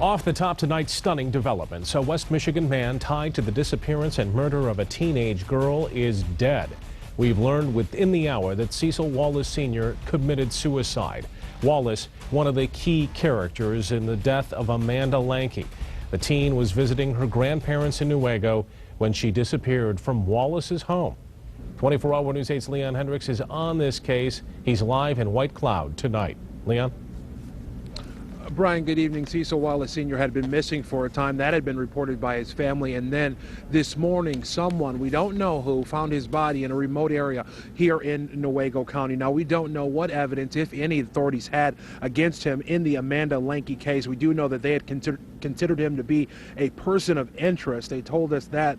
Off the top tonight's stunning developments. A West Michigan man tied to the disappearance and murder of a teenage girl is dead. We've learned within the hour that Cecil Wallace Sr. committed suicide. Wallace, one of the key characters in the death of Amanda Lankey. The teen was visiting her grandparents in Newaygo when she disappeared from Wallace's home. 24-hour News 8's Leon Hendricks is on this case. He's live in White Cloud tonight. Leon? Brian, good evening. Cecil Wallace Sr. had been missing for a time. That had been reported by his family. And then this morning, someone, we don't know who, found his body in a remote area here in Newaygo County. Now, we don't know what evidence, if any, authorities had against him in the Amanda Lankey case. We do know that they had considered him to be a person of interest. They told us that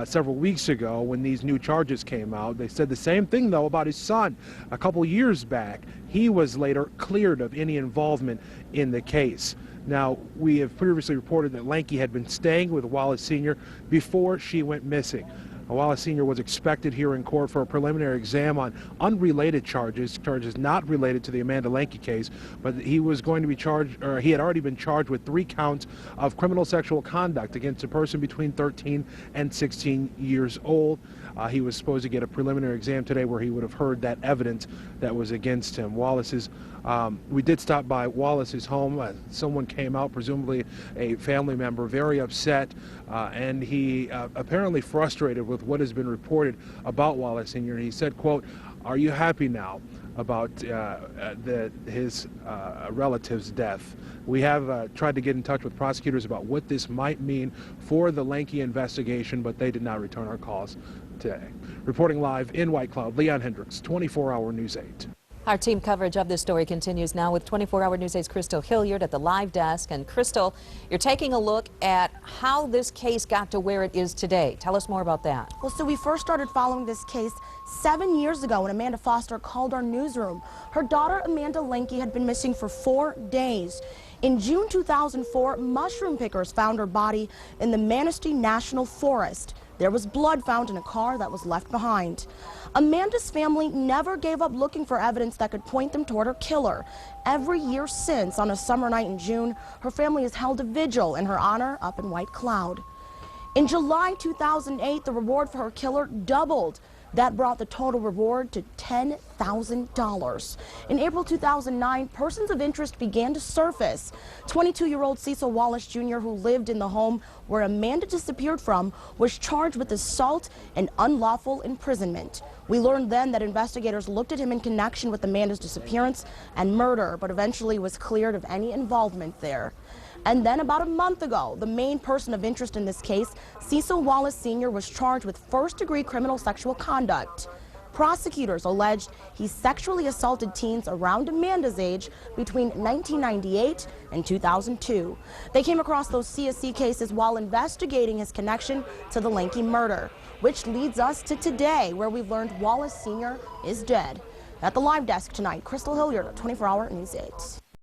several weeks ago when these new charges came out. They said the same thing, though, about his son a couple years back. He was later cleared of any involvement in the case. Now, we have previously reported that Lankey had been staying with Wallace Sr. before she went missing. Wallace Sr. was expected here in court for a preliminary exam on unrelated charges not related to the Amanda Lankey case, but he was going to be charged, or he had already been charged with 3 counts of criminal sexual conduct against a person between 13 and 16 years old. He was supposed to get a preliminary exam today where he would have heard that evidence that was against him. We did stop by Wallace's home. Someone came out, presumably a family member, very upset, and he apparently frustrated with what has been reported about Wallace Sr. He said, quote, "Are you happy now about his relative's death? We have tried to get in touch with prosecutors about what this might mean for the Lankey investigation, but they did not return our calls today." Reporting live in White Cloud, Leon Hendricks, 24-hour News 8. Our team coverage of this story continues now with 24-hour News 8's Crystal Hilliard at the live desk. And Crystal, you're taking a look at how this case got to where it is today. Tell us more about that. Well, so we first started following this case 7 years ago when Amanda Foster called our newsroom. Her daughter, Amanda Lankey, had been missing for 4 days. In June 2004, mushroom pickers found her body in the Manistee National Forest. There was blood found in a car that was left behind. Amanda's family never gave up looking for evidence that could point them toward her killer. Every year since, on a summer night in June, her family has held a vigil in her honor up in White Cloud. In July 2008, the reward for her killer doubled. That brought the total reward to $10,000. In April 2009, persons of interest began to surface. 22-year-old Cecil Wallace Jr., who lived in the home where Amanda disappeared from, was charged with assault and unlawful imprisonment. We learned then that investigators looked at him in connection with Amanda's disappearance and murder, but eventually was cleared of any involvement there. And then about a month ago, the main person of interest in this case, Cecil Wallace Sr., was charged with first-degree criminal sexual conduct. Prosecutors alleged he sexually assaulted teens around Amanda's age between 1998 and 2002. They came across those CSC cases while investigating his connection to the Lankey murder, which leads us to today, where we've learned Wallace Sr. is dead. At the live desk tonight, Crystal Hilliard, 24-hour News 8.